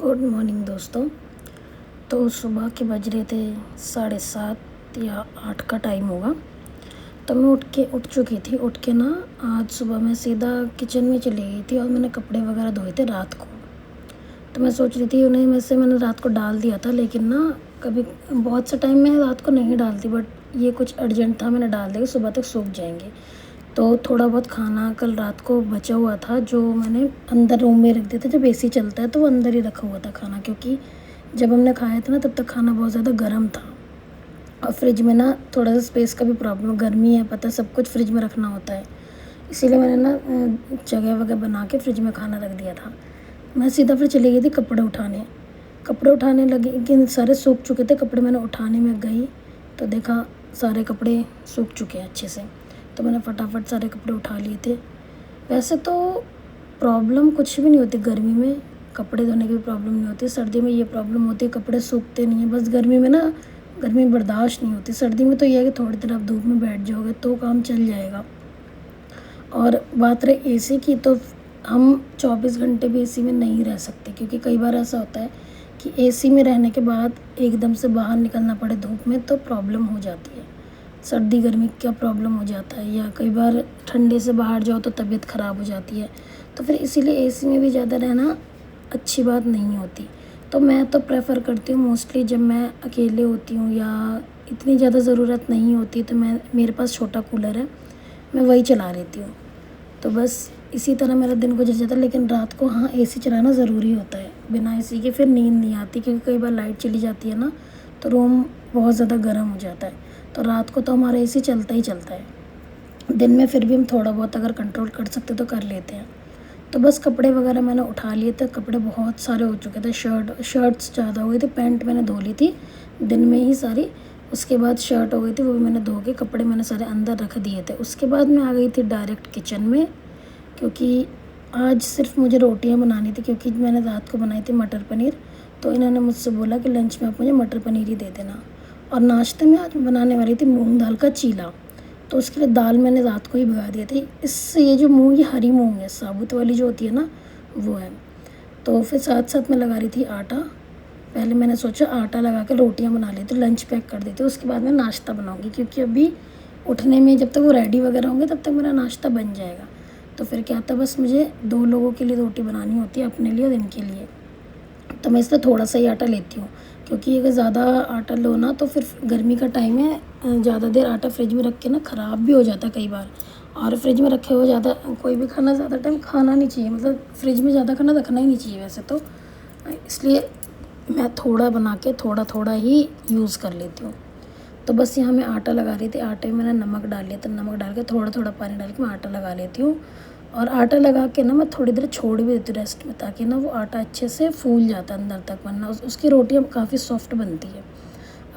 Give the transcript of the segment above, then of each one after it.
Good morning दोस्तों। तो सुबह के बज रहे थे 7:30 या 8 का टाइम होगा। तो मैं उठ चुकी थी। उठ के ना आज सुबह मैं सीधा किचन में चली गई थी और मैंने कपड़े वगैरह धोए थे रात को। तो मैं सोच रही थी उन्हें मैंने रात को डाल दिया था, लेकिन ना कभी बहुत सा टाइम मैं रात को नहीं डालती, बट ये कुछ अर्जेंट था, मैंने डाल दिया, सुबह तक सूख जाएंगे। तो थोड़ा बहुत खाना कल रात को बचा हुआ था जो मैंने अंदर रूम में रख दिया था। जब एसी चलता है तो वो अंदर ही रखा हुआ था खाना, क्योंकि जब हमने खाया था ना तब तक खाना बहुत ज़्यादा गर्म था। और फ्रिज में ना थोड़ा सा स्पेस का भी प्रॉब्लम, गर्मी है, पता सब कुछ फ्रिज में रखना होता है, इसीलिए मैंने ना जगह वगैरह बना के फ्रिज में खाना रख दिया था। मैं सीधा फिर चली गई थी कपड़े उठाने लगी कि सारे सूख चुके थे कपड़े। मैंने उठाने में गई तो देखा सारे कपड़े सूख चुके हैं अच्छे से। तो मैंने फटाफट सारे कपड़े उठा लिए थे। वैसे तो प्रॉब्लम कुछ भी नहीं होती गर्मी में, कपड़े धोने की भी प्रॉब्लम नहीं होती। सर्दी में ये प्रॉब्लम होती है, कपड़े सूखते नहीं हैं। बस गर्मी में ना गर्मी बर्दाश्त नहीं होती। सर्दी में तो ये है कि थोड़ी देर आप धूप में बैठ जाओगे तो काम चल जाएगा। और बात रही एसी की, तो हम 24 घंटे भी एसी में नहीं रह सकते, क्योंकि कई बार ऐसा होता है कि एसी में रहने के बाद एकदम से बाहर निकलना पड़े धूप में तो प्रॉब्लम हो जाती है। सर्दी गर्मी का प्रॉब्लम हो जाता है, या कई बार ठंडे से बाहर जाओ तो तबीयत ख़राब हो जाती है। तो फिर इसीलिए एसी में भी ज़्यादा रहना अच्छी बात नहीं होती। तो मैं तो प्रेफर करती हूँ मोस्टली जब मैं अकेले होती हूँ या इतनी ज़्यादा ज़रूरत नहीं होती तो मेरे पास छोटा कूलर है, मैं वही चला लेती हूँ। तो बस इसी तरह मेरा दिन गुजर जाता है। लेकिन रात को हाँ एसी चलाना ज़रूरी होता है, बिना एसी के फिर नींद नहीं आती, क्योंकि कई बार लाइट चली जाती है ना तो रूम बहुत ज़्यादा गर्म हो जाता है। तो रात को तो हमारा एसी चलता ही चलता है। दिन में फिर भी हम थोड़ा बहुत अगर कंट्रोल कर सकते तो कर लेते हैं। तो बस कपड़े वगैरह मैंने उठा लिए थे। कपड़े बहुत सारे हो चुके थे, शर्ट्स ज़्यादा हो गई थी, पैंट मैंने धो ली थी दिन में ही सारी। उसके बाद शर्ट हो गई थी, वो भी मैंने धो के कपड़े मैंने सारे अंदर रख दिए थे। उसके बाद मैं आ गई थी डायरेक्ट किचन में, क्योंकि आज सिर्फ मुझे रोटियां बनानी थी, क्योंकि मैंने रात को बनाई थी मटर पनीर। तो इन्होंने मुझसे बोला कि लंच में आप मुझे मटर पनीर ही दे देना। और नाश्ते में आज बनाने वाली थी मूंग दाल का चीला। तो उसके लिए दाल मैंने रात को ही भिगा दी थी। इससे ये जो मूंग, ये हरी मूंग है, साबुत वाली जो होती है ना वो है। तो फिर साथ साथ मैं लगा रही थी आटा। पहले मैंने सोचा आटा लगा के रोटियां बना लेती, लंच पैक कर देती, उसके बाद मैं नाश्ता बनाऊंगी, क्योंकि अभी उठने में जब तक वो रेडी वगैरह होंगे तब तक मेरा नाश्ता बन जाएगा। तो फिर क्या था, बस मुझे 2 लोगों के लिए रोटी बनानी होती है, अपने लिए और इनके लिए। तो मैं इसलिए थोड़ा सा ही आटा लेती हूँ, क्योंकि अगर ज़्यादा आटा लो ना तो फिर गर्मी का टाइम है, ज़्यादा देर आटा फ्रिज में रख के ना ख़राब भी हो जाता है कई बार। और फ्रिज में रखे हुए ज़्यादा कोई भी खाना ज़्यादा टाइम खाना नहीं चाहिए, मतलब फ्रिज में ज़्यादा खाना रखना ही नहीं चाहिए वैसे तो। इसलिए मैं थोड़ा बना के थोड़ा थोड़ा ही यूज़ कर लेती हूँ। तो बस यहाँ मैं आटा लगा रही थी। आटे में मैंने नमक डाल लिया, तो नमक डाल के थोड़ा थोड़ा पानी डाल के मैं आटा लगा लेती हूँ। और आटा लगा के ना मैं थोड़ी देर छोड़ भी देती हूँ रेस्ट में, ताकि ना वो आटा अच्छे से फूल जाता है अंदर तक, वरना उसकी रोटियाँ काफ़ी सॉफ्ट बनती है।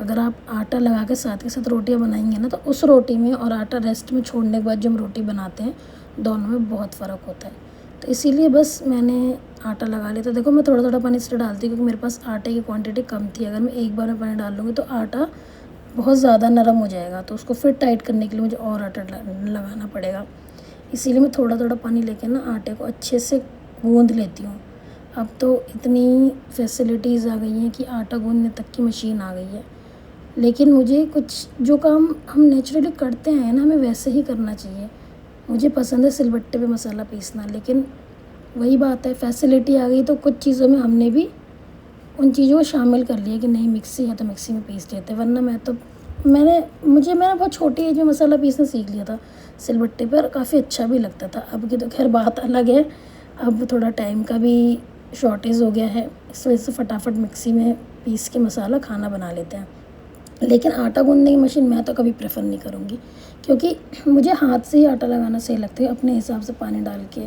अगर आप आटा लगा के साथ रोटियाँ बनाएंगे ना तो उस रोटी में और आटा रेस्ट में छोड़ने के बाद जो हम रोटी बनाते हैं दोनों में बहुत फ़र्क होता है। तो इसीलिए बस मैंने आटा लगा लिया। तो देखो मैं थोड़ा थोड़ा पानी इसलिए डालती हूँ क्योंकि मेरे पास आटे की क्वांटिटी कम थी। अगर मैं एक बार में पानी डाल लूँगी तो आटा बहुत ज़्यादा नरम हो जाएगा, तो उसको फिर टाइट करने के लिए मुझे और आटा लगाना पड़ेगा। इसीलिए मैं थोड़ा थोड़ा पानी लेके ना आटे को अच्छे से गूँध लेती हूँ। अब तो इतनी फैसिलिटीज़ आ गई हैं कि आटा गूँधने तक की मशीन आ गई है। लेकिन मुझे कुछ जो काम हम नेचुरली करते हैं ना, हमें वैसे ही करना चाहिए। मुझे पसंद है सिलबट्टे पे मसाला पीसना, लेकिन वही बात है, फैसिलिटी आ गई तो कुछ चीज़ों में हमने भी उन चीज़ों को शामिल कर लिया कि नहीं मिक्सी है तो मिक्सी में पीस लेते, वरना मैंने बहुत छोटी एज में मसाला पीसना सीख लिया था सिलबट्टे पर, काफ़ी अच्छा भी लगता था। अब की तो खैर बात अलग है, अब थोड़ा टाइम का भी शॉर्टेज हो गया है, इस वजह से फटाफट मिक्सी में पीस के मसाला खाना बना लेते हैं। लेकिन आटा गूँधने की मशीन मैं तो कभी प्रेफर नहीं करूँगी, क्योंकि मुझे हाथ से ही आटा लगाना सही लगता है। अपने हिसाब से पानी डाल के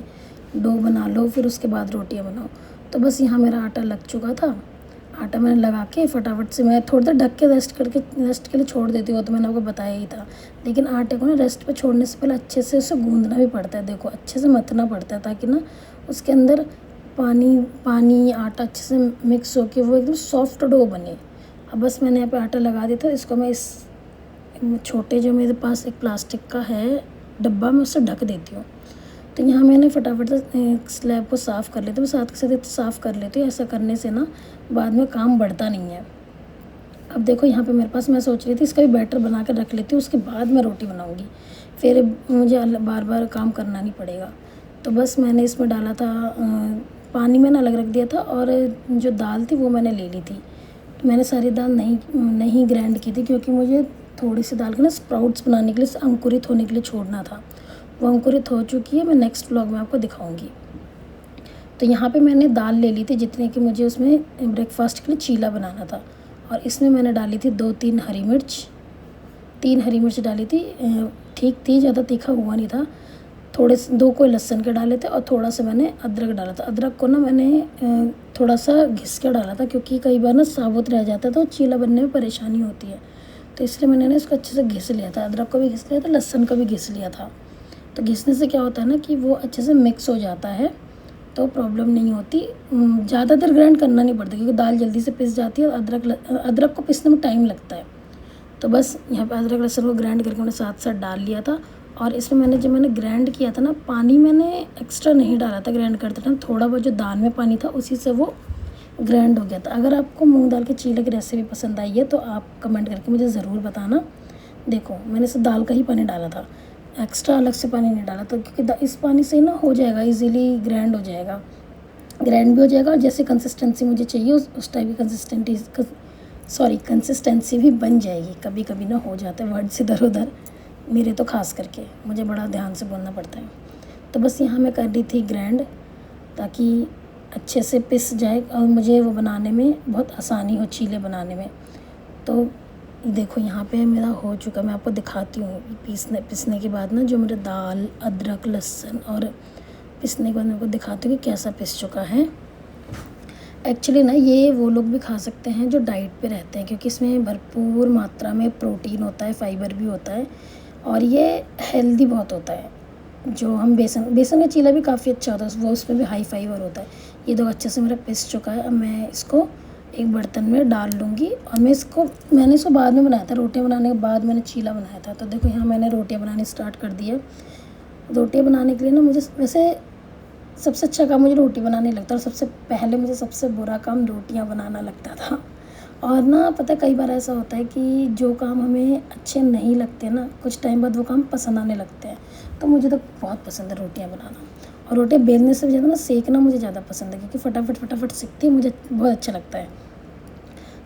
डो बना लो, फिर उसके बाद रोटियां बनाओ। तो बस यहाँ मेरा आटा लग चुका था। आटा मैंने लगा के फटाफट से मैं थोड़ी देर ढक के रेस्ट के लिए छोड़ देती हूँ, तो मैंने आपको बताया ही था। लेकिन आटे को ना रेस्ट पे छोड़ने से पहले अच्छे से उसे गूँधना भी पड़ता है। देखो अच्छे से मथना पड़ता है, ताकि ना उसके अंदर पानी आटा अच्छे से मिक्स होके वो एकदम सॉफ्ट डो बने। अब बस मैंने यहाँ पे आटा लगा दिया था। इसको मैं इस छोटे जो मेरे पास एक प्लास्टिक का है डब्बा, मैं उससे ढक देती हूँ। तो यहाँ मैंने फटाफट से स्लैब को साफ़ कर लेती हूँ, साथ के साथ साफ़ कर लेती हूँ। ऐसा करने से ना बाद में काम बढ़ता नहीं है। अब देखो यहाँ पे मेरे पास, मैं सोच रही थी इसका भी बैटर बना कर रख लेती हूँ, उसके बाद मैं रोटी बनाऊँगी, फिर मुझे बार बार काम करना नहीं पड़ेगा। तो बस मैंने इसमें डाला था पानी मैंने अलग रख दिया था, और जो दाल थी वो मैंने ले ली थी। तो मैंने सारी दाल नहीं ग्राइंड की थी, क्योंकि मुझे थोड़ी सी दाल के ना स्प्राउट्स बनाने के लिए, अंकुरित होने के लिए छोड़ना था। वो अंकुरित हो चुकी है, मैं नेक्स्ट व्लॉग में आपको दिखाऊंगी। तो यहाँ पे मैंने दाल ले ली थी जितने कि मुझे उसमें ब्रेकफास्ट के लिए चीला बनाना था, और इसमें मैंने डाली थी 2-3 हरी मिर्च, 3 हरी मिर्च डाली थी। ठीक थी, ज़्यादा तीखा हुआ नहीं था। थोड़े से 2 कोई लहसुन के डाले थे, और थोड़ा सा मैंने अदरक डाला था। अदरक को ना मैंने थोड़ा सा घिस के डाला था, क्योंकि कई बार ना साबुत रह जाता है तो चीला बनने में परेशानी होती है। तो इसलिए मैंने ना इसको अच्छे से घिस लिया था, अदरक को भी घिस लिया था, लहसुन को भी घिस लिया था। तो घिसने से क्या होता है ना कि वो अच्छे से मिक्स हो जाता है, तो प्रॉब्लम नहीं होती। ज़्यादातर ग्राइंड करना नहीं पड़ता, क्योंकि दाल जल्दी से पिस जाती है, और अदरक को पिसने में टाइम लगता है। तो बस यहाँ पे अदरक लहसुन को ग्राइंड करके मैंने साथ साथ डाल लिया था। और इसमें जब मैंने ग्राइंड किया था ना, पानी मैंने एक्स्ट्रा नहीं डाला था ग्राइंड करते टाइम, थोड़ा बहुत जो दाल में पानी था उसी से वो ग्राइंड हो गया था। अगर आपको मूंग दाल के चीले की रेसिपी पसंद आई है तो आप कमेंट करके मुझे ज़रूर बताना। देखो मैंने सिर्फ दाल का ही पानी डाला था, एक्स्ट्रा अलग से पानी नहीं डाला था, क्योंकि इस पानी से ना हो जाएगा, इजीली ग्राइंड हो जाएगा, ग्राइंड भी हो जाएगा, और जैसे कंसिस्टेंसी मुझे चाहिए उस टाइप की कंसिस्टेंसी भी बन जाएगी। कभी कभी ना हो जाता है वर्ड्स इधर उधर, मेरे तो खास करके मुझे बड़ा ध्यान से बोलना पड़ता है। तो बस यहाँ मैं कर रही थी ग्राइंड, ताकि अच्छे से पिस जाए और मुझे वो बनाने में बहुत आसानी हो, चीले बनाने में। तो देखो यहाँ पे मेरा हो चुका, मैं आपको दिखाती हूँ पिसने के बाद ना, जो मेरे दाल अदरक लहसुन और पिसने के बाद मैं आपको दिखाती हूँ कि कैसा पिस चुका है। एक्चुअली ना ये वो लोग भी खा सकते हैं जो डाइट पे रहते हैं, क्योंकि इसमें भरपूर मात्रा में प्रोटीन होता है, फाइबर भी होता है, और ये हेल्दी बहुत होता है। जो हम बेसन का चीला भी काफ़ी अच्छा होता है, वो उसमें भी हाई फाइबर होता है। ये दो अच्छे से मेरा पिस चुका है। अब मैं इसको एक बर्तन में डाल लूँगी, और मैंने इसको बाद में बनाया था, रोटियाँ बनाने के बाद मैंने चीला बनाया था। तो देखो यहाँ मैंने रोटियाँ बनानी स्टार्ट कर दी है। रोटियाँ बनाने के लिए ना मुझे वैसे सबसे अच्छा काम मुझे रोटी बनाने लगता, और सबसे पहले मुझे सबसे बुरा काम रोटियां बनाना लगता था। और ना पता है, कई बार ऐसा होता है कि जो काम हमें अच्छे नहीं लगते ना, कुछ टाइम बाद वो काम पसंद आने लगते हैं। तो मुझे तो बहुत पसंद है रोटियां बनाना, और रोटियां बेलने से ज़्यादा ना सेकना मुझे ज़्यादा पसंद है, क्योंकि फटाफट सीखती है, मुझे बहुत अच्छा लगता है।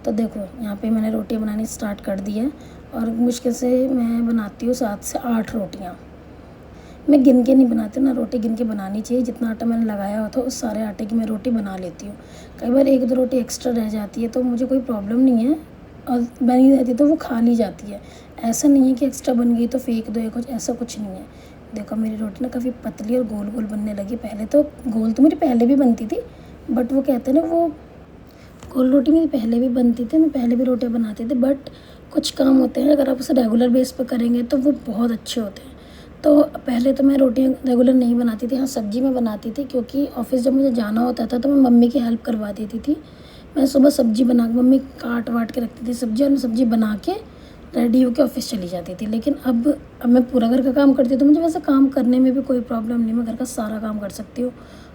तो देखो यहाँ पे मैंने रोटियाँ बनानी स्टार्ट कर दी है, और मुश्किल से मैं बनाती हूँ 7 से 8 रोटियाँ। मैं गिन के नहीं बनाती ना, रोटी गिन के बनानी चाहिए। जितना आटा मैंने लगाया हुआ था उस सारे आटे की मैं रोटी बना लेती हूँ। कई बार 1-2 रोटी एक्स्ट्रा रह जाती है तो मुझे कोई प्रॉब्लम नहीं है, और बनी रहती तो वो खा ली जाती है। ऐसा नहीं है कि एक्स्ट्रा बन गई तो फेंक दो या कुछ, ऐसा कुछ नहीं है। देखो मेरी रोटी ना काफ़ी पतली और गोल गोल बनने लगी। पहले तो गोल तो मेरी पहले भी बनती थी, बट वो कहते हैं ना, वो गोल रोटी मेरी पहले भी बनती थी, मैं पहले भी रोटियाँ बनाती थी। बट कुछ काम होते हैं, अगर आप उसे रेगुलर बेस पर करेंगे तो वो बहुत अच्छे होते हैं। तो पहले तो मैं रोटियाँ रेगुलर नहीं बनाती थी, हाँ सब्ज़ी में बनाती थी, क्योंकि ऑफिस जब मुझे जाना होता था तो मैं मम्मी की हेल्प करवा देती थी। मैं सुबह सब्ज़ी बना के, मम्मी काट वाट के रखती थी सब्ज़ी, और मैं सब्ज़ी बना के रेडी होकर ऑफिस चली जाती थी। लेकिन अब मैं पूरा घर का काम करती हूँ, तो मुझे वैसे काम करने में भी कोई प्रॉब्लम नहीं, मैं घर का सारा काम कर सकती हूँ,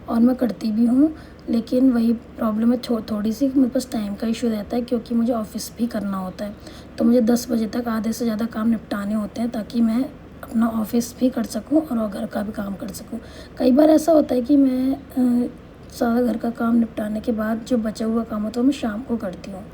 और मैं करती भी हूँ। लेकिन वही प्रॉब्लम है थोड़ी सी, मेरे पास टाइम का इशू रहता है, क्योंकि मुझे ऑफिस भी करना होता है। तो मुझे 10 बजे तक आधे से ज़्यादा काम निपटाने होते हैं, ताकि मैं अपना ऑफिस भी कर सकूं और घर का भी काम कर सकूं। कई बार ऐसा होता है कि मैं सारा घर का काम निपटाने के बाद जो बचा हुआ काम होता है वो मैं शाम को करती हूँ।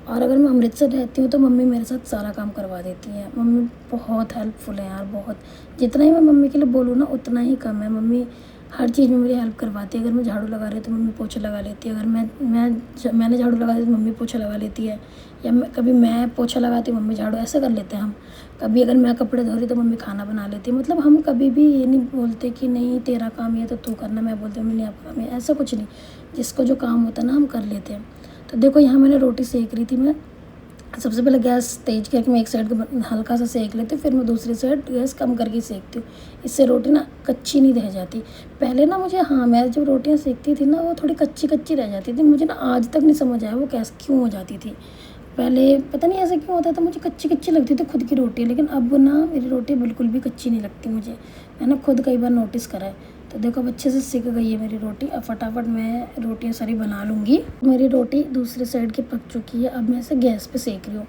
और अगर मैं अमृतसर रहती हूँ तो मम्मी मेरे साथ सारा काम करवा देती हैं। मम्मी बहुत हेल्पफुल है यार, बहुत। जितना ही मैं मम्मी के लिए बोलूँ ना उतना ही कम है। मम्मी हर चीज़ में मेरी हेल्प करवाती है। अगर मैं झाड़ू लगा रही हूँ तो मम्मी पोछा लगा लेती है, अगर मैंने झाड़ू लगा दी तो मम्मी पोछा लगा लेती है, या कभी मैं पोछा लगाती हूँ मम्मी झाड़ू, ऐसा कर लेते हैं हम। कभी अगर मैं कपड़े धो रही तो मम्मी खाना बना लेती है। मतलब हम कभी भी ये नहीं बोलते कि नहीं तेरा काम ये तो तू करना, मैं बोलती हूँ मम्मी नहीं आपका काम है, ऐसा कुछ नहीं। जिसको जो काम होता है ना हम कर लेते हैं। तो देखो यहाँ मैंने रोटी सेक रही थी। मैं सबसे पहले गैस तेज करके मैं एक साइड को हल्का सा सेक लेती हूँ, फिर मैं दूसरी साइड गैस कम करके सेकती हूँ। इससे रोटी ना कच्ची नहीं रह जाती। पहले ना मुझे, हाँ, मैं जब रोटियाँ सेकती थी ना वो थोड़ी कच्ची कच्ची रह जाती थी। मुझे ना आज तक नहीं समझ आया वो कैसे क्यों हो जाती थी। पहले पता नहीं ऐसा क्यों होता था, मुझे कच्ची कच्ची लगती थी खुद की रोटी। लेकिन अब ना मेरी रोटी बिल्कुल भी कच्ची नहीं लगती मुझे। मैंने खुद कई बार नोटिस करा है। तो देखो अब अच्छे से सिक गई है मेरी रोटी। अब फटाफट मैं रोटियां सारी बना लूँगी। मेरी रोटी दूसरी साइड की पक चुकी है। अब मैं इसे गैस पे सेक रही हूँ।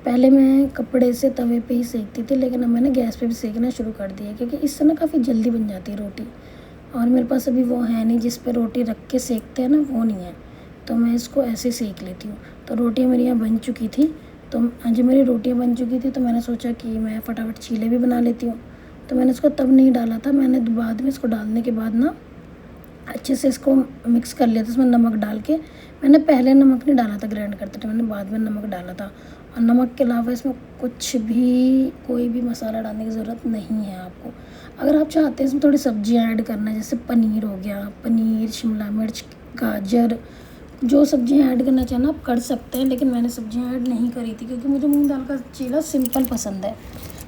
पहले मैं कपड़े से तवे पे ही सेकती थी, लेकिन अब मैंने गैस पे भी सेकना शुरू कर दिया, क्योंकि इससे ना काफ़ी जल्दी बन जाती है रोटी। और मेरे पास अभी वो है नहीं जिस पे रोटी रख के सेकते हैं ना, वो नहीं है, तो मैं इसको ऐसे सेक लेती हूँ। तो रोटियाँ मेरी यहाँ बन चुकी थी। तो जब मेरी रोटियाँ बन चुकी थी तो मैंने सोचा कि मैं फटाफट चीले भी बना लेती हूँ। तो मैंने इसको तब नहीं डाला था, मैंने बाद में इसको डालने के बाद ना अच्छे से इसको मिक्स कर लिया था उसमें नमक डाल के। मैंने पहले नमक नहीं डाला था ग्राइंड करते टाइम, मैंने बाद में नमक डाला था। और नमक के अलावा इसमें कुछ भी कोई भी मसाला डालने की ज़रूरत नहीं है आपको। अगर आप चाहते हैं इसमें थोड़ी सब्जियां ऐड करना है, जैसे पनीर हो गया, पनीर, शिमला मिर्च, गाजर, जो सब्जियां ऐड करना चाहें आप कर सकते हैं, लेकिन मैंने सब्जियां ऐड नहीं करी थी क्योंकि मुझे मूंग दाल का चीला सिंपल पसंद है।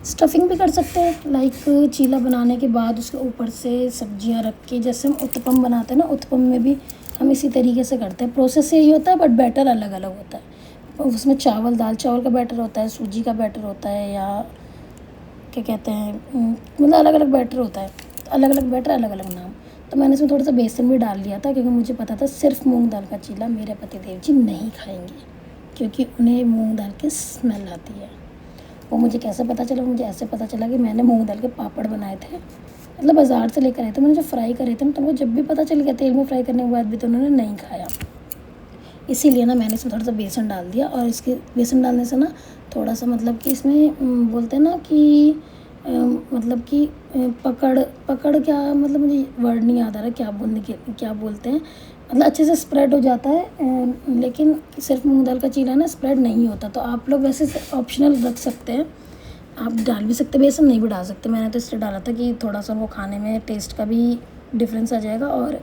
स्टफिंग भी कर सकते हैं, लाइक चीला बनाने के बाद उसके ऊपर से सब्जियां रख के, जैसे हम उत्पम बनाते हैं ना, उत्पम में भी हम इसी तरीके से करते हैं। प्रोसेस यही होता है, बट बैटर अलग अलग होता है। उसमें चावल, दाल चावल का बैटर होता है, सूजी का बैटर होता है, या क्या कहते हैं, मतलब अलग अलग बैटर होता है। अलग अलग बैटर, अलग अलग नाम। तो मैंने इसमें थोड़ा सा बेसन भी डाल लिया था, क्योंकि मुझे पता था सिर्फ मूंग दाल का चीला मेरे पतिदेव जी नहीं खाएंगे, क्योंकि उन्हें मूंग दाल की स्मेल आती है। वो मुझे कैसे पता चला? मुझे ऐसे पता चला कि मैंने मूंग दाल के पापड़ बनाए थे, मतलब बाज़ार से लेकर आए थे। मैंने जो फ्राई करे थे ना, तो वो जब भी पता चल गया तेल में फ्राई करने के बाद भी, तो उन्होंने नहीं खाया। इसीलिए ना मैंने इसमें थोड़ा सा बेसन डाल दिया। और इसके बेसन डालने से ना थोड़ा सा, मतलब कि इसमें बोलते हैं ना कि मतलब कि पकड़ पकड़ क्या, मतलब मुझे वर्ड नहीं याद आ रहा क्या बोलते हैं, मतलब अच्छे से स्प्रेड हो जाता है। लेकिन सिर्फ मूंग दाल का चीला ना स्प्रेड नहीं होता। तो आप लोग वैसे ऑप्शनल रख सकते हैं, आप डाल भी सकते, बेसन नहीं भी डाल सकते। मैंने तो इसलिए डाला था कि थोड़ा सा वो खाने में टेस्ट का भी डिफरेंस आ जाएगा, और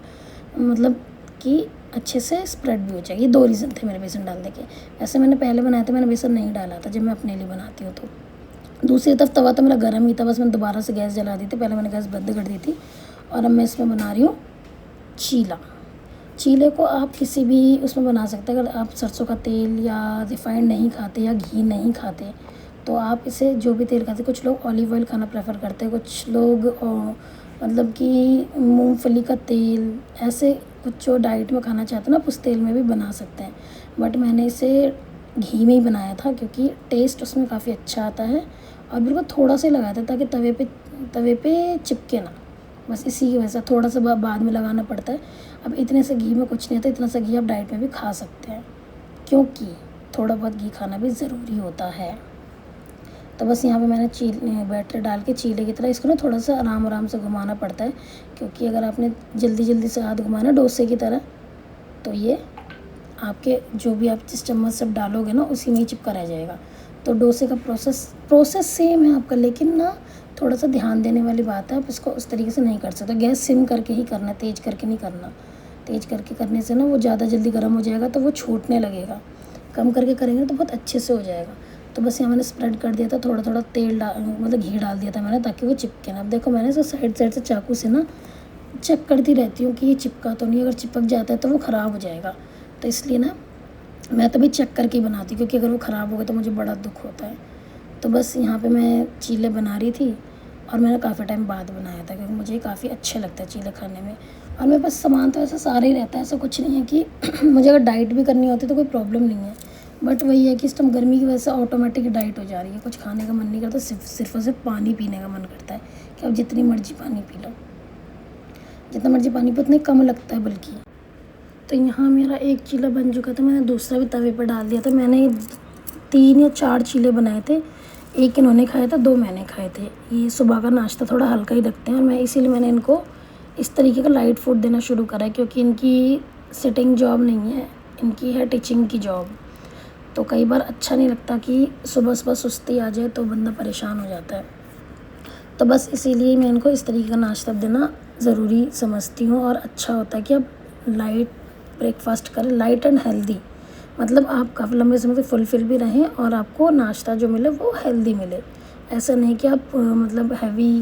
मतलब कि अच्छे से स्प्रेड भी हो जाएगी। ये 2 रीज़न थे मेरे बेसन डालने के। वैसे मैंने पहले बनाया था, मैंने बेसन नहीं डाला था जब मैं अपने लिए बनाती हूँ। तो दूसरी तरफ तवा तो मेरा गर्म ही था, बस मैंने दोबारा से गैस जला दी थी। पहले मैंने गैस बंद कर दी थी। और अब मैं इसमें बना रही हूँ चीला। चीले को आप किसी भी उसमें बना सकते हैं। अगर आप सरसों का तेल या रिफाइंड नहीं खाते या घी नहीं खाते, तो आप इसे जो भी तेल खाते, कुछ लोग ऑलिव ऑयल खाना प्रेफर करते हैं, कुछ लोग मतलब कि मूंगफली का तेल, ऐसे कुछ जो डाइट में खाना चाहते हैं ना, उस तेल में भी बना सकते हैं। बट मैंने इसे घी में ही बनाया था, क्योंकि टेस्ट उसमें काफ़ी अच्छा आता है। और बिल्कुल थोड़ा सा ही लगाया था, ताकि तवे पे चिपके ना, बस इसी की वजह से थोड़ा सा बाद में लगाना पड़ता है। अब इतने से घी में कुछ नहीं होता, इतना सा घी आप डाइट में भी खा सकते हैं, क्योंकि थोड़ा बहुत घी खाना भी ज़रूरी होता है। तो बस यहाँ पे मैंने बैटर डाल के चीले की तरह इसको ना थोड़ा सा आराम आराम से घुमाना पड़ता है, क्योंकि अगर आपने जल्दी जल्दी से हाथ घुमाना डोसे की तरह, तो ये आपके जो भी आप जिस चम्मच से डालोगे ना, उसी में ही चिपका रह जाएगा। तो डोसे का प्रोसेस सेम है आपका, लेकिन ना थोड़ा सा ध्यान देने वाली बात है, आप इसको उस तरीके से नहीं कर सकते। गैस सिम करके ही करना, तेज़ करके नहीं करना। तेज़ करके करने से ना वो ज़्यादा जल्दी गर्म हो जाएगा, तो वो छूटने लगेगा। कम करके करेंगे तो बहुत अच्छे से हो जाएगा। तो बस यहाँ मैंने स्प्रेड कर दिया था, थोड़ा थोड़ा तेल मतलब घी डाल दिया था मैंने, ताकि वो चिपके ना। अब देखो मैंने इसको साइड से चाकू से ना चेक करती रहती हूँ कि ये चिपका तो नहीं। अगर चिपक जाता है तो वो ख़राब हो जाएगा। तो इसलिए ना मैं तभी चेक करके ही बनाती हूँ, क्योंकि अगर वो ख़राब हो गया तो मुझे बड़ा दुख होता है। तो बस यहाँ पे मैं चीले बना रही थी, और मैंने काफ़ी टाइम बाद बनाया था, क्योंकि मुझे काफ़ी अच्छे लगता है चीले खाने में। और मेरे पास सामान तो ऐसा सारा ही रहता है, ऐसा कुछ नहीं है कि मुझे अगर डाइट भी करनी होती तो कोई प्रॉब्लम नहीं है। बट वही है कि इस टाइम गर्मी की वजह से ऑटोमेटिक डाइट हो जा रही है, कुछ खाने का मन नहीं करता, सिर्फ और सिर्फ पानी पीने का मन करता है कि आप जितनी मर्जी पानी पी लो, जितना मर्जी पानी पी उतने कम लगता है बल्कि। तो यहाँ मेरा एक चीला बन चुका था, मैंने दूसरा भी तवे पर डाल दिया था। मैंने 3 या 4 चीले बनाए थे, एक इन्होंने खाया था, 2 मैंने खाए थे। ये सुबह का नाश्ता थोड़ा हल्का ही रखते हैं, और मैं इसीलिए मैंने इनको इस तरीके का लाइट फूड देना शुरू करा है, क्योंकि इनकी सिटिंग जॉब नहीं है, इनकी है टीचिंग की जॉब। तो कई बार अच्छा नहीं लगता कि सुबह सुबह सुस्ती आ जाए, तो बंदा परेशान हो जाता है। तो बस इसीलिए मैं इनको इस तरीके का नाश्ता देना ज़रूरी समझती हूँ, और अच्छा होता है कि आप लाइट ब्रेकफास्ट करें, लाइट एंड हेल्दी। मतलब आप काफ़ी लंबे समय तक फुलफिल भी रहें, और आपको नाश्ता जो मिले वो हेल्दी मिले। ऐसा नहीं कि आप मतलब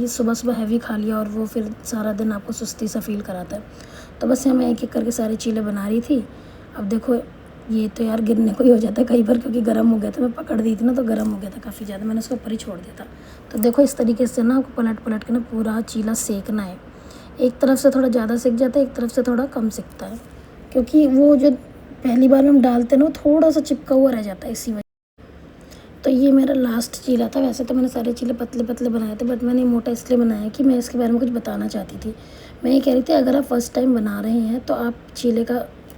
सुबह सुबह हैवी खा लिया और वो फिर सारा दिन आपको सुस्ती सा फील कराता है। तो बस यहाँ मैं एक एक करके सारी चीज़ें बना रही थी। अब देखो ये तो यार गिरने को ही हो जाता है कई बार, क्योंकि गर्म हो गया था, मैं पकड़ दी थी ना, तो गर्म हो गया था काफ़ी ज़्यादा, मैंने उसको ऊपर ही छोड़ दिया था। तो देखो इस तरीके से ना आपको पलट पलट के ना पूरा चीला सेकना है। एक तरफ से थोड़ा ज़्यादा सिक जाता है, एक तरफ से थोड़ा कम सिकता है, क्योंकि वो जो पहली बार में हम डालते हैं ना वो थोड़ा सा चिपका हुआ रह जाता है इसी वजह। तो ये मेरा लास्ट चीला था। वैसे तो मैंने सारे चीले पतले पतले बनाए थे, बट मैंने मोटा इसलिए बनाया कि मैं इसके बारे में कुछ बताना चाहती थी। मैं ये कह रही थी अगर आप फर्स्ट टाइम बना रहे हैं तो आप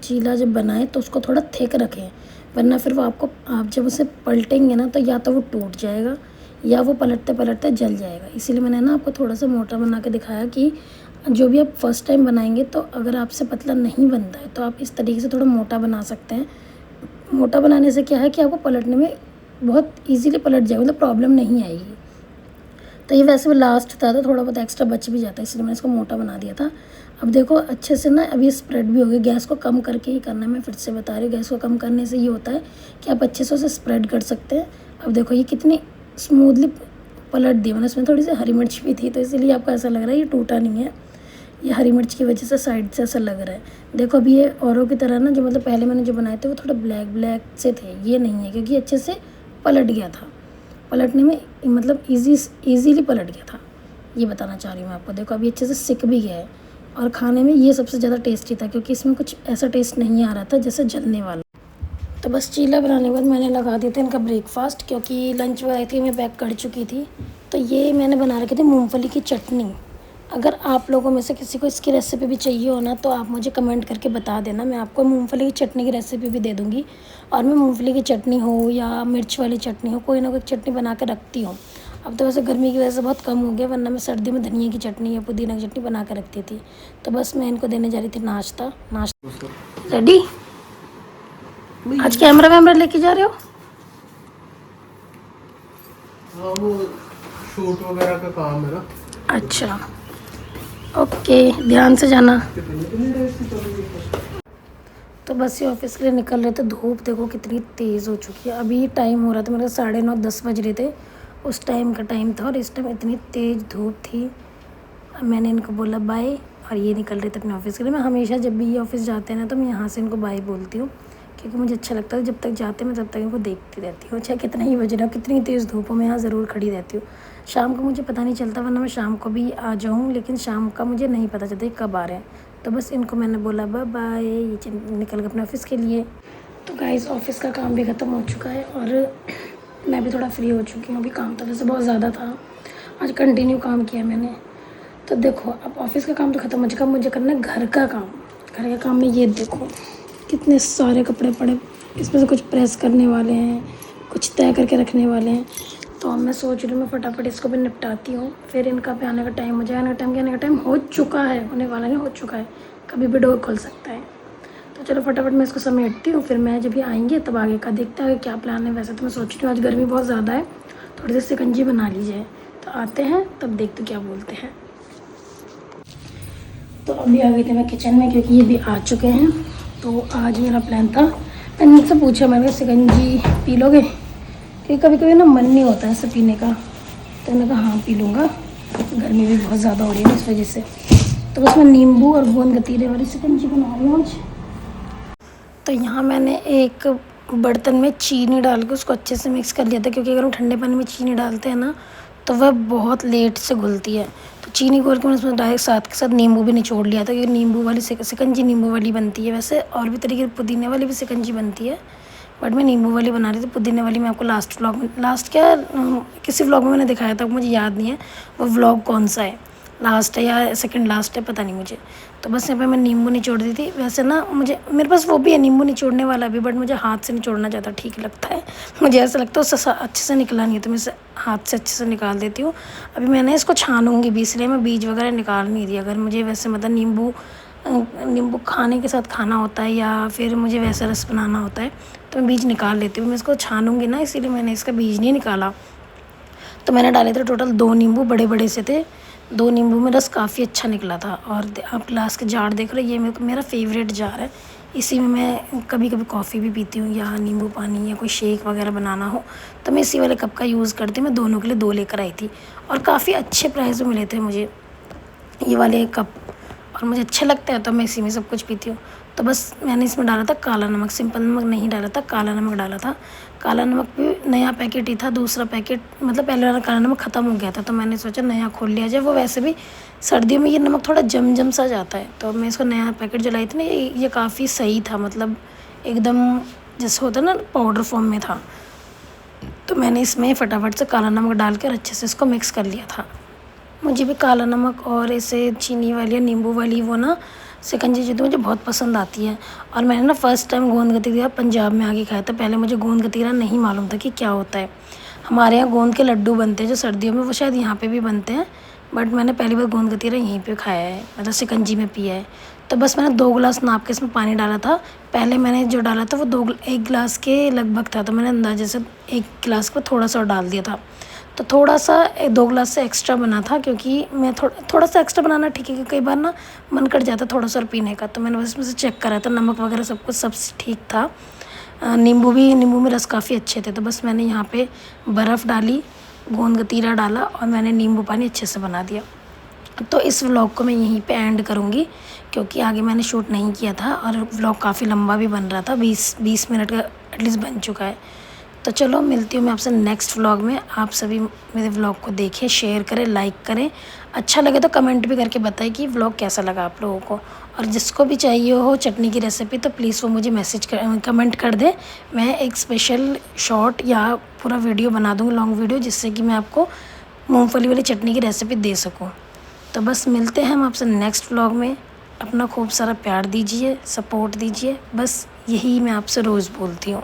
चीला जब बनाएं तो उसको थोड़ा थिक रखें, वरना फिर वो आप जब उसे पलटेंगे ना तो या तो वो टूट जाएगा या वो पलटते पलटते जल जाएगा। इसीलिए मैंने ना आपको थोड़ा सा मोटा बना के दिखाया कि जो भी आप फर्स्ट टाइम बनाएंगे तो अगर आपसे पतला नहीं बनता है तो आप इस तरीके से थोड़ा मोटा बना सकते हैं। मोटा बनाने से क्या है कि आपको पलटने में बहुत इजीली पलट जाएगा, मतलब प्रॉब्लम नहीं आएगी। तो ये वैसे भी लास्ट था तो थोड़ा बहुत एक्स्ट्रा बच भी जाता है, इसलिए मैंने इसको मोटा बना दिया था। अब देखो अच्छे से ना अभी स्प्रेड भी हो गई। गैस को कम करके ही करना है, मैं फिर से बता रही हूँ। गैस को कम करने से ये होता है कि आप अच्छे से उसे स्प्रेड कर सकते हैं। अब देखो ये कितनी स्मूथली पलट दी मैंने। इसमें थोड़ी सी हरी मिर्च भी थी तो इसीलिए आपको ऐसा लग रहा है ये टूटा नहीं है, ये हरी मिर्च की वजह से साइड से ऐसा लग रहा है। देखो अभी ये औरों की तरह ना, जो मतलब पहले मैंने जो बनाए थे वो थोड़ा ब्लैक ब्लैक से थे, ये नहीं है क्योंकि अच्छे से पलट गया था। पलटने में मतलब ईजीली पलट गया था, ये बताना चाह रही हूँ मैं आपको। देखो अभी अच्छे से सिक भी गया है और खाने में ये सबसे ज़्यादा टेस्टी था क्योंकि इसमें कुछ ऐसा टेस्ट नहीं आ रहा था जैसे जलने वाला। तो बस चीला बनाने के बाद मैंने लगा दिया था इनका ब्रेकफास्ट, क्योंकि लंच वगैरह थी मैं पैक कर चुकी थी। तो ये मैंने बना रखी थी मूंगफली की चटनी। अगर आप लोगों में से किसी को इसकी रेसिपी भी चाहिए हो ना तो आप मुझे कमेंट करके बता देना, मैं आपको मूंगफली की चटनी की रेसिपी भी दे दूँगी। और मैं मूंगफली की चटनी हो या मिर्च वाली चटनी हो, कोई ना कोई चटनी बना के रखती हूँ। अब तो वैसे गर्मी की वजह से बहुत कम हो गया, वरना मैं सर्दी में धनिया की चटनी या पुदीना की चटनी बना के रखती थी। तो बस मैं इनको देने जा रही थी नाश्ता। रेडी? आज कैमरा वैमरा लेके जा रहे हो? हाँ, वो शूट वगैरह का काम है ना। अच्छा ओके, ध्यान से जाना। तो बस ये ऑफिस के लिए निकल रहे थे। धूप देखो कितनी तेज़ हो चुकी है। अभी टाइम हो रहा था मेरे 9:30-10 बज रहे थे, उस टाइम का टाइम था और इस टाइम इतनी तेज़ धूप थी। मैंने इनको बोला बाय और ये निकल रहे थे अपने ऑफिस के लिए। मैं हमेशा जब भी ये ऑफिस जाते हैं ना तो मैं यहाँ से इनको बाय बोलती हूँ, क्योंकि मुझे अच्छा लगता है। जब तक जाते हैं मैं तब तक इनको देखती रहती हूँ, चाहे कितना ही बज रहा हो, कितनी तेज़ धूप हो, मैं यहाँ ज़रूर खड़ी रहती हूँ। शाम को मुझे पता नहीं चलता, वरना मैं शाम को भी आ जाऊँ, लेकिन शाम का मुझे नहीं पता चलता कब आ रहे हैं। तो बस इनको मैंने बोला बाय बाय, ये निकल गए अपने ऑफिस के लिए। तो गाइस ऑफिस का काम भी ख़त्म हो चुका है और मैं भी थोड़ा फ्री हो चुकी हूँ। अभी काम तो वैसे बहुत ज़्यादा था, आज कंटिन्यू काम किया मैंने। तो देखो अब ऑफिस का काम तो ख़त्म हो चुका, मुझे करना है घर का काम। घर का काम में ये देखो कितने सारे कपड़े पड़े, इसमें से कुछ प्रेस करने वाले हैं, कुछ तय करके रखने वाले हैं। तो अब मैं सोच रही हूँ मैं फटाफट इसको भी निपटाती हूँ, फिर इनका भी आने का टाइम हो जाए। आने का टाइम हो चुका है, होने वाला नहीं, हो चुका है, कभी भी डोर खुल सकता है। तो चलो फटाफट मैं इसको समेटती हूँ, फिर मैं जब भी आएंगे तब आगे का देखते हैं आगे क्या प्लान है। वैसे तो मैं सोच रही हूँ आज गर्मी बहुत ज़्यादा है, थोड़ी सी शिकंजी बना ली जाए। तो आते हैं तब देखते क्या बोलते हैं। तो अभी आ गई थी मैं किचन में, क्योंकि ये भी आ चुके हैं। तो आज मेरा प्लान था, मैंने इनसे पूछा, मैंने शिकंजी पी लोगे, क्योंकि कभी कभी ना मन नहीं होता है ऐसे पीने का। तो मैंने कहा हाँ पी लूँगा, गर्मी भी बहुत ज़्यादा हो रही है इस वजह से। तो बस मैं नींबू और गोंद गतीरे वाली शिकंजी बना रही हूँ आज। तो यहाँ मैंने एक बर्तन में चीनी डाल के उसको अच्छे से मिक्स कर लिया था, क्योंकि अगर हम ठंडे पानी में चीनी डालते हैं ना तो वह बहुत लेट से घुलती है। तो चीनी घोल के मैंने उसमें डायरेक्ट साथ के साथ नींबू भी निचोड़ लिया था, क्योंकि नींबू वाली शिकंजी नींबू वाली बनती है। वैसे और भी तरीके की पुदीने वाली भी शिकंजी बनती है, बट मैं नींबू वाली बना रही थी। पुदीने वाली मैं आपको किसी व्लॉग में मैंने दिखाया था, मुझे याद नहीं है वो व्लॉग कौन सा है, लास्ट है या सेकंड लास्ट है, पता नहीं मुझे। तो बस यहाँ पे मैं नींबू निचोड़ दी थी। वैसे ना मेरे पास वो भी है नींबू निचोड़ने वाला भी, बट मुझे हाथ से निचोड़ना ज़्यादा ठीक लगता है। मुझे ऐसा लगता है उससे अच्छे से निकला नहीं है, तो मैं इसे हाथ से अच्छे से निकाल देती हूँ। अभी मैंने इसको छानूंगी भी, इसलिए मैं बीज वगैरह निकाल नहीं दी। अगर मुझे वैसे मतलब नींबू खाने के साथ खाना होता है या फिर मुझे वैसा रस बनाना होता है तो मैं बीज निकाल लेती हूँ। मैं इसको छानूंगी ना, इसीलिए मैंने इसका बीज नहीं निकाला। तो मैंने डाले थे टोटल 2 नींबू, बड़े बड़े से थे। 2 नींबू में रस काफ़ी अच्छा निकला था। और आप ग्लास के जार देख रहे हो, ये मेरा फेवरेट जार है। इसी में मैं कभी कभी कॉफ़ी भी पीती हूँ या नींबू पानी या कोई शेक वगैरह बनाना हो तो मैं इसी वाले कप का यूज़ करती हूँ। मैं दोनों के लिए 2 लेकर आई थी और काफ़ी अच्छे प्राइस में मिले थे मुझे ये वाले कप। और मुझे अच्छे लगते हैं तो मैं इसी में सब कुछ पीती हूँ। तो बस मैंने इसमें डाला था काला नमक, सिंपल नमक नहीं डाला था, काला नमक डाला था। काला नमक भी नया पैकेट ही था, दूसरा पैकेट मतलब पहले वाला काला नमक ख़त्म हो गया था, तो मैंने सोचा नया खोल लिया जाए। वो वैसे भी सर्दियों में ये नमक थोड़ा जम सा जाता है, तो मैं इसको नया पैकेट जो लाई थी ना, ये काफ़ी सही था, मतलब एकदम जैसे होता है ना पाउडर फॉर्म में था। तो मैंने इसमें फटाफट से काला नमक डाल कर अच्छे से इसको मिक्स कर लिया था। मुझे भी काला नमक और ऐसे चीनी वाली या नींबू वाली वो ना शिकंजी जो थी मुझे बहुत पसंद आती है। और मैंने ना फ़र्स्ट टाइम गोंद गतीरा पंजाब में आके खाया था। पहले मुझे गोंद गतीरा नहीं मालूम था कि क्या होता है। हमारे यहाँ गोंद के लड्डू बनते हैं जो सर्दियों में, वो शायद यहाँ पे भी बनते हैं, बट मैंने पहली बार गोंद गतीरा यहीं पे खाया है, मतलब शिकंजी में पिया है। तो बस मैंने 2 गिलास नाप के इसमें पानी डाला था। पहले मैंने जो डाला था वो 1 गिलास के लगभग था, तो मैंने अंदाजे से 1 गिलास को थोड़ा सा और डाल दिया था। तो थोड़ा सा 2 गिलास से एक्स्ट्रा बना था, क्योंकि मैं थोड़ा सा एक्स्ट्रा बनाना ठीक है, क्योंकि कई बार ना मन कर जाता है थोड़ा सा और पीने का। तो मैंने बस इसमें से चेक करा था, नमक वगैरह सब कुछ सब ठीक था। नींबू में रस काफ़ी अच्छे थे। तो बस मैंने यहाँ पे बर्फ़ डाली, गोंद गतीरा डाला और मैंने नींबू पानी अच्छे से बना दिया। तो इस व्लॉग को मैं यहीं पे एंड करूँगी, क्योंकि आगे मैंने शूट नहीं किया था और व्लॉग काफ़ी लंबा भी बन रहा था, 20 मिनट का एटलीस्ट बन चुका है। तो चलो मिलती हूँ मैं आपसे नेक्स्ट व्लॉग में। आप सभी मेरे व्लॉग को देखें, शेयर करें, लाइक करें। अच्छा लगे तो कमेंट भी करके बताएं कि व्लॉग कैसा लगा आप लोगों को। और जिसको भी चाहिए हो चटनी की रेसिपी तो प्लीज़ वो मुझे कमेंट कर दे। मैं एक स्पेशल शॉर्ट या पूरा वीडियो बना दूँगी, लॉन्ग वीडियो, जिससे कि मैं आपको मूँगफली वाली चटनी की रेसिपी दे सकूँ। तो बस मिलते हैं हम आपसे नेक्स्ट व्लॉग में। अपना खूब सारा प्यार दीजिए, सपोर्ट दीजिए, बस यही मैं आपसे रोज़ बोलती हूँ।